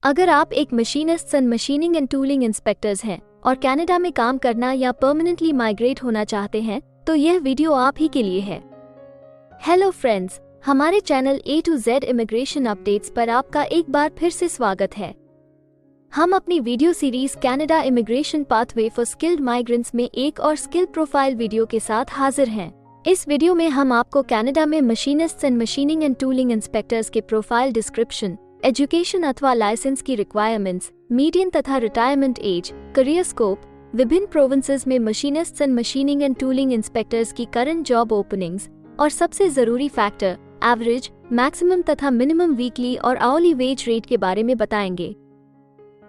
अगर आप एक machinist and machining and tooling inspectors हैं और कनाडा में काम करना या परमानेंटली माइग्रेट होना चाहते हैं तो यह वीडियो आप ही के लिए है। हेलो फ्रेंड्स, हमारे channel A to Z immigration updates पर आपका एक बार फिर से स्वागत है। हम अपनी video series Canada immigration pathway for skilled migrants में एक और स्किल प्रोफाइल वीडियो के साथ हाजिर हैं। इस वीडियो में हम आपको कनाडा में machinists and machining and tooling inspectors के प्रोफाइल डिस्क्रिप्शन, एजुकेशन अथवा लाइसेंस की रिक्वायरमेंट्स, मीडियन तथा रिटायरमेंट एज, करियर स्कोप, विभिन्न प्रोविंसेस में machinists and machining and tooling inspectors की करंट जॉब ओपनिंग्स और सबसे जरूरी फैक्टर एवरेज, मैक्सिमम तथा मिनिमम वीकली और आवरली वेज रेट के बारे में बताएंगे।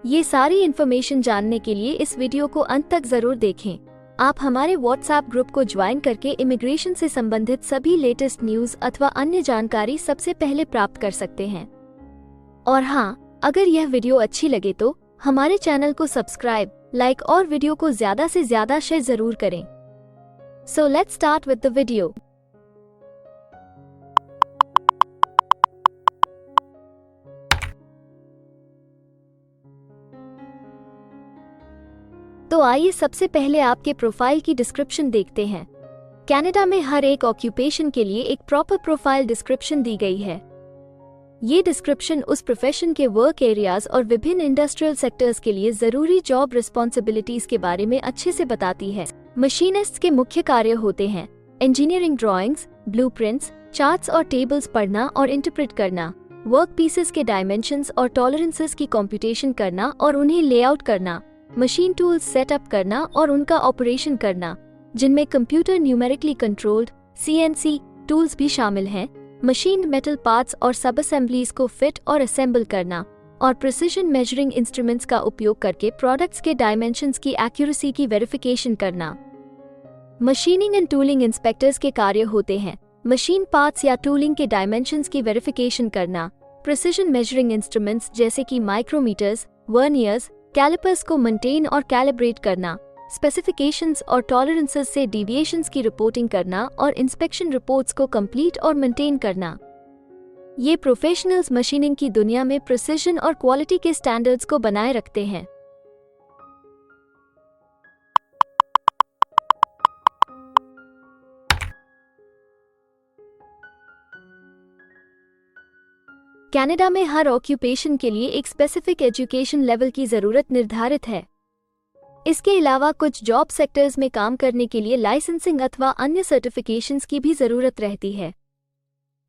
ये सारी इन्फॉर्मेशन जानने के लिए इस वीडियो को अंत तक जरूर देखें। आप हमारे व्हाट्सएप ग्रुप को ज्वाइन करके इमिग्रेशन से संबंधित सभी लेटेस्ट न्यूज अथवा अन्य जानकारी सबसे पहले प्राप्त कर सकते हैं। और हाँ, अगर यह वीडियो अच्छी लगे तो हमारे चैनल को सब्सक्राइब, लाइक और वीडियो को ज्यादा से ज्यादा शेयर जरूर करें। So let's start with the video. तो आइए सबसे पहले आपके प्रोफाइल की डिस्क्रिप्शन देखते हैं। कनाडा में हर एक ऑक्यूपेशन के लिए एक प्रॉपर प्रोफाइल डिस्क्रिप्शन दी गई है। ये डिस्क्रिप्शन उस प्रोफेशन के वर्क एरियाज और विभिन्न इंडस्ट्रियल सेक्टर्स के लिए जरूरी जॉब रिस्पॉन्सिबिलिटीज के बारे में अच्छे से बताती है। मशीनिस्ट्स के मुख्य कार्य होते हैं इंजीनियरिंग ड्राइंग्स, ब्लूप्रिंट्स, चार्ट्स और टेबल्स पढ़ना और इंटरप्रेट करना, वर्क पीसेस के डायमेंशंस और टॉलरेंसेस की कंप्यूटेशन करना और उन्हें लेआउट करना, मशीन टूल्स सेटअप करना और उनका ऑपरेशन करना, जिनमें computer numerically controlled CNC tools भी शामिल हैं, मशीन मेटल पार्ट्स और सब असेंबलीज को फिट और असेंबल करना और प्रिसिजन मेजरिंग इंस्ट्रूमेंट्स का उपयोग करके प्रोडक्ट्स के डायमेंशंस की एक्यूरेसी की वेरिफिकेशन करना। मशीनिंग एंड टूलिंग इंस्पेक्टर्स के कार्य होते हैं मशीन पार्ट्स या टूलिंग के डायमेंशंस की वेरिफिकेशन करना, प्रिसिजन मेजरिंग इंस्ट्रूमेंट्स जैसे कि माइक्रोमीटर्स, वर्नियर्स, कैलिपर्स को मेंटेन और कैलिब्रेट करना, स्पेसिफिकेशंस और टॉलरेंसेस से डिविएशंस की रिपोर्टिंग करना और इंस्पेक्शन रिपोर्ट्स को कंप्लीट और मेंटेन करना। ये प्रोफेशनल्स मशीनिंग की दुनिया में प्रिसिजन और क्वालिटी के स्टैंडर्ड्स को बनाए रखते हैं। कनाडा में हर ऑक्यूपेशन के लिए एक स्पेसिफिक एजुकेशन लेवल की जरूरत निर्धारित है। इसके अलावा कुछ जॉब सेक्टर्स में काम करने के लिए लाइसेंसिंग अथवा अन्य सर्टिफिकेशंस की भी जरूरत रहती है।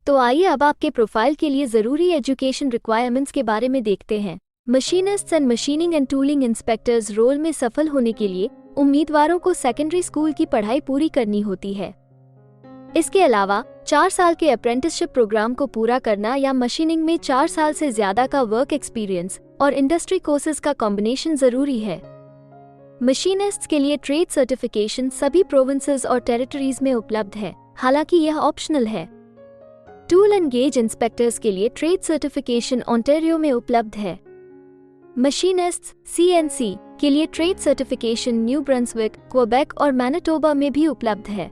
तो आइए अब आपके प्रोफाइल के लिए जरूरी एजुकेशन रिक्वायरमेंट्स के बारे में देखते हैं। Machinists and machining and tooling inspectors role में सफल होने के लिए उम्मीदवारों को सेकेंडरी स्कूल की पढ़ाई पूरी करनी होती है। इसके अलावा 4 साल के अप्रेंटिसशिप प्रोग्राम को पूरा करना या मशीनिंग में 4 साल से ज्यादा का वर्क एक्सपीरियंस और इंडस्ट्री कोर्सेज का कॉम्बिनेशन जरूरी है। मशीनिस्ट्स के लिए ट्रेड सर्टिफिकेशन सभी प्रोविंसेस और टेरिटरीज में उपलब्ध है, हालांकि यह ऑप्शनल है। टूल एंड गेज इंस्पेक्टर्स के लिए ट्रेड सर्टिफिकेशन ओंटारियो में उपलब्ध है। मशीनिस्ट्स CNC के लिए trade certification new Brunswick, Quebec और मैनिटोबा में भी उपलब्ध है।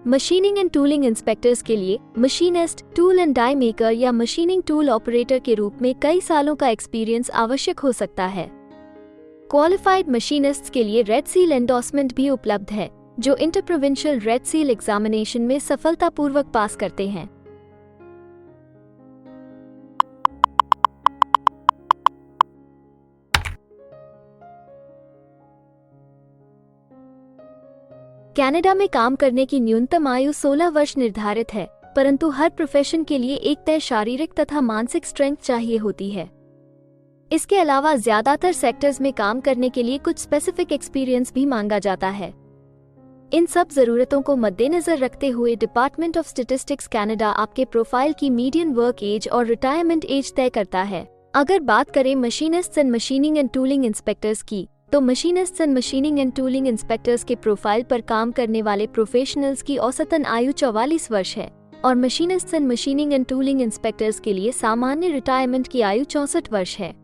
मशीनिंग एंड टूलिंग इंस्पेक्टर्स के लिए machinist, tool and die maker या मशीनिंग टूल ऑपरेटर के रूप में कई सालों का एक्सपीरियंस आवश्यक हो सकता है। क्वालिफाइड मशीनिस्ट्स के लिए रेड सील एंडोर्समेंट भी उपलब्ध है, जो inter provincial red seal examination में सफलतापूर्वक पास करते हैं। कनाडा में काम करने की न्यूनतम आयु 16 वर्ष निर्धारित है, परंतु हर प्रोफेशन के लिए एक तय शारीरिक तथा मानसिक स्ट्रेंथ चाहिए होती है। इसके अलावा ज्यादातर सेक्टर्स में काम करने के लिए कुछ स्पेसिफिक एक्सपीरियंस भी मांगा जाता है। इन सब जरूरतों को मद्देनजर रखते हुए डिपार्टमेंट ऑफ स्टैटिस्टिक्स कनाडा आपके प्रोफाइल की मीडियन वर्क एज और रिटायरमेंट एज तय करता है। अगर बात करें machinists and machining and tooling inspectors की, तो machinists and machining and tooling inspectors के प्रोफाइल पर काम करने वाले प्रोफेशनल्स की औसतन आयु 44 वर्ष है और machinists and machining and tooling inspectors के लिए सामान्य रिटायरमेंट की आयु 64 वर्ष है।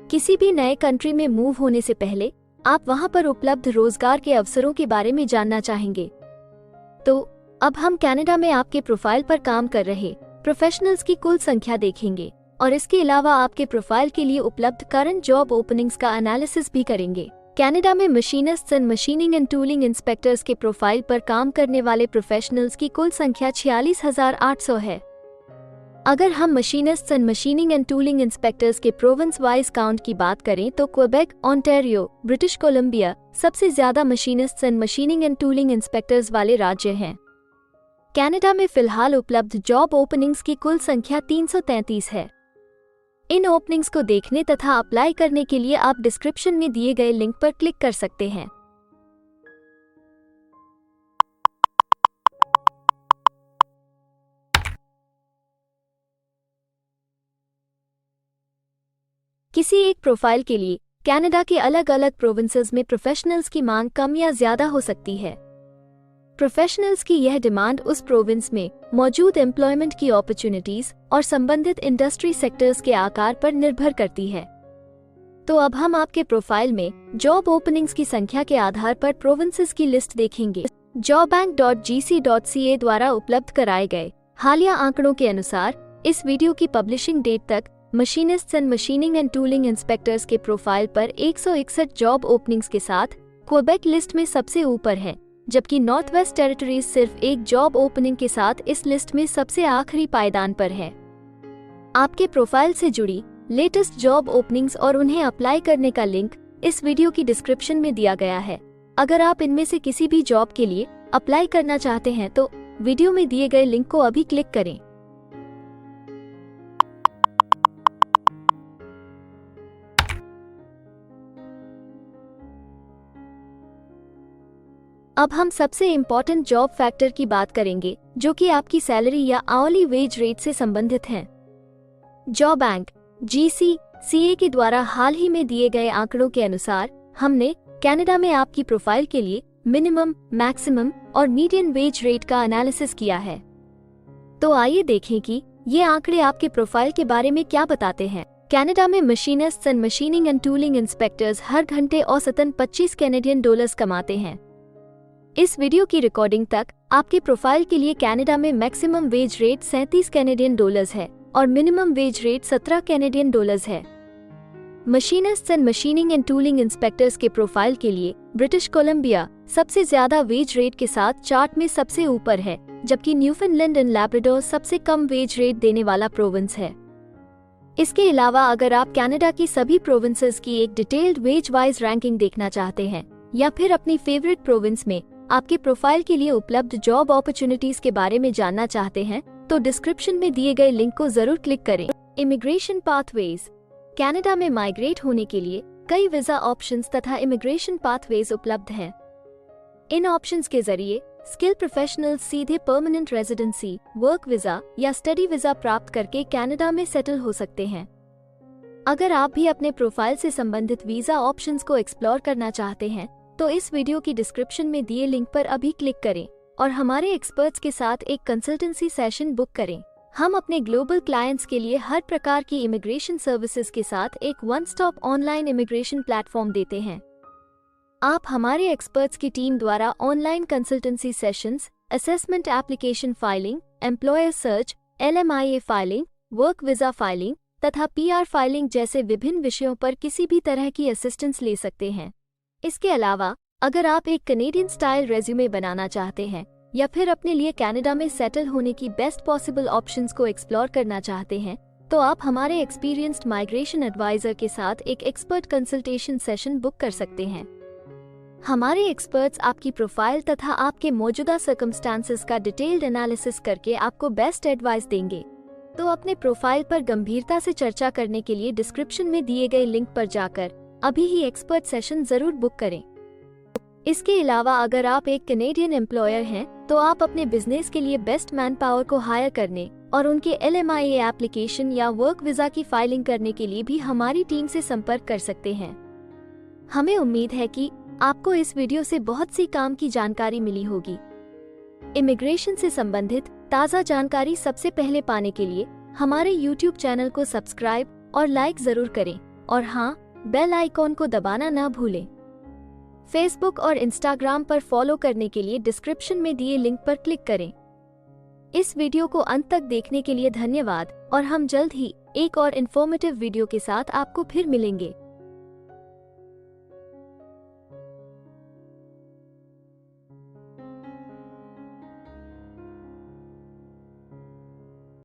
किसी भी नए कंट्री में मूव होने से पहले आप वहां पर उपलब्ध रोजगार के अवसरों के बारे में जानना चाहेंगे। तो अब हम कनाडा में आपके प्रोफाइल पर काम कर रहे प्रोफेशनल्स की कुल संख्या देखेंगे और इसके अलावा आपके प्रोफाइल के लिए उपलब्ध करंट जॉब ओपनिंग्स का एनालिसिस भी करेंगे। कनाडा में machinists and machining and tooling inspectors के प्रोफाइल पर काम करने वाले प्रोफेशनल्स की कुल संख्या 46,800 है। अगर हम machinists and machining and tooling inspectors के प्रोविंस वाइज काउंट की बात करें तो क्वेबेक, ओंटारियो, ब्रिटिश कोलंबिया सबसे ज्यादा machinists and machining and tooling inspectors वाले राज्य हैं। कनाडा में फिलहाल उपलब्ध जॉब ओपनिंग्स की कुल संख्या 333 है। इन ओपनिंग्स को देखने तथा अप्लाई करने के लिए आप डिस्क्रिप्शन में दिए गए लिंक पर क्लिक कर सकते हैं। किसी एक प्रोफाइल के लिए कनाडा के अलग अलग प्रोविंसेस में प्रोफेशनल्स की मांग कम या ज्यादा हो सकती है। प्रोफेशनल्स की यह डिमांड उस प्रोविंस में मौजूद एम्प्लॉयमेंट की अपॉर्चुनिटीज और संबंधित इंडस्ट्री सेक्टर्स के आकार पर निर्भर करती है। तो अब हम आपके प्रोफाइल में जॉब ओपनिंग्स की संख्या के आधार पर प्रोविंसेस की लिस्ट देखेंगे। jobbank.gc.ca द्वारा उपलब्ध कराए गए हालिया आंकड़ों के अनुसार इस वीडियो की पब्लिशिंग डेट तक machinists and machining and tooling inspectors के प्रोफाइल पर 161 जॉब ओपनिंग्स के साथ क्वेबेक लिस्ट में सबसे ऊपर है, जबकि नॉर्थ वेस्ट टेरिटरीज सिर्फ एक जॉब ओपनिंग के साथ इस लिस्ट में सबसे आखिरी पायदान पर है। आपके प्रोफाइल से जुड़ी लेटेस्ट जॉब ओपनिंग्स और उन्हें अप्लाई करने का लिंक इस वीडियो की डिस्क्रिप्शन में दिया गया है। अगर आप इनमें से किसी भी जॉब के लिए अप्लाई करना चाहते हैं तो वीडियो में दिए गए लिंक को अभी क्लिक करें। अब हम सबसे इम्पोर्टेंट जॉब फैक्टर की बात करेंगे, जो कि आपकी सैलरी या आवली वेज रेट से संबंधित हैं। jobbank.gc.ca के द्वारा हाल ही में दिए गए आंकड़ों के अनुसार हमने कनाडा में आपकी प्रोफाइल के लिए मिनिमम, मैक्सिमम और मीडियन वेज रेट का एनालिसिस किया है। तो आइए देखें कि ये आंकड़े आपके प्रोफाइल के बारे में क्या बताते हैं। कनाडा में machinists and machining and tooling inspectors हर घंटे औसतन 25 कैनेडियन डॉलर्स कमाते हैं। इस वीडियो की रिकॉर्डिंग तक आपके प्रोफाइल के लिए कनाडा में maximum wage rate 37 Canadian dollars है और minimum wage rate 17 Canadian dollars है। Machinists and machining and tooling inspectors के प्रोफाइल के लिए ब्रिटिश कोलंबिया सबसे ज्यादा वेज रेट के साथ चार्ट में सबसे ऊपर है, जबकि न्यूफाउंडलैंड एंड लैब्राडोर सबसे कम वेज रेट देने वाला प्रोविंस है। इसके अलावा अगर आप कनाडा की सभी प्रोविंसेस की एक डिटेल्ड वेज वाइज रैंकिंग देखना चाहते हैं या फिर अपनी फेवरेट प्रोविंस में आपके प्रोफाइल के लिए उपलब्ध जॉब अपॉर्चुनिटीज के बारे में जानना चाहते हैं तो डिस्क्रिप्शन में दिए गए लिंक को जरूर क्लिक करें। Immigration pathways. कनाडा में माइग्रेट होने के लिए कई वीजा ऑप्शंस तथा इमिग्रेशन पाथवेज उपलब्ध हैं। इन ऑप्शंस के जरिए स्किल प्रोफेशनल्स सीधे परमानेंट रेजिडेंसी, वर्क वीजा या स्टडी वीजा प्राप्त करके कनाडा में सेटल हो सकते हैं। अगर आप भी अपने प्रोफाइल से संबंधित वीजा ऑप्शंस को एक्सप्लोर करना चाहते हैं तो इस वीडियो की डिस्क्रिप्शन में दिए लिंक पर अभी क्लिक करें और हमारे एक्सपर्ट्स के साथ एक कंसल्टेंसी सेशन बुक करें। हम अपने ग्लोबल क्लाइंट्स के लिए हर प्रकार की इमिग्रेशन सर्विसेज के साथ एक one stop online immigration platform देते हैं। आप हमारे एक्सपर्ट्स की टीम द्वारा online consultancy sessions, assessment application filing, employer search, LMIA filing, work visa filing तथा PR फाइलिंग जैसे विभिन्न विषयों पर किसी भी तरह की असिस्टेंस ले सकते हैं। इसके अलावा अगर आप एक कनेडियन स्टाइल रेज्यूमे बनाना चाहते हैं या फिर अपने लिए कनाडा में सेटल होने की बेस्ट पॉसिबल ऑप्शंस को एक्सप्लोर करना चाहते हैं तो आप हमारे एक्सपीरियंस्ड माइग्रेशन एडवाइजर के साथ एक एक्सपर्ट कंसल्टेशन सेशन बुक कर सकते हैं। हमारे एक्सपर्ट्स आपकी प्रोफाइल तथा आपके मौजूदा सर्कमस्टांसेस का डिटेल्ड एनालिसिस करके आपको बेस्ट एडवाइस देंगे। तो अपने प्रोफाइल पर गंभीरता से चर्चा करने के लिए डिस्क्रिप्शन में दिए गए लिंक पर जाकर अभी ही एक्सपर्ट सेशन जरूर बुक करें। इसके अलावा अगर आप एक कनेडियन एम्प्लॉयर हैं तो आप अपने बिजनेस के लिए बेस्ट मैन पावर को हायर करने और उनके LMIA एप्लीकेशन या वर्क वीजा की फाइलिंग करने के लिए भी हमारी टीम से संपर्क कर सकते हैं। हमें उम्मीद है कि आपको इस वीडियो से बहुत सी काम की जानकारी मिली होगी। इमिग्रेशन से संबंधित ताज़ा जानकारी सबसे पहले पाने के लिए हमारे YouTube चैनल को सब्सक्राइब और लाइक जरूर करें और हाँ, बेल आइकॉन को दबाना ना भूलें। फेसबुक और इंस्टाग्राम पर फॉलो करने के लिए डिस्क्रिप्शन में दिए लिंक पर क्लिक करें। इस वीडियो को अंत तक देखने के लिए धन्यवाद और हम जल्द ही एक और इन्फॉर्मेटिव वीडियो के साथ आपको फिर मिलेंगे।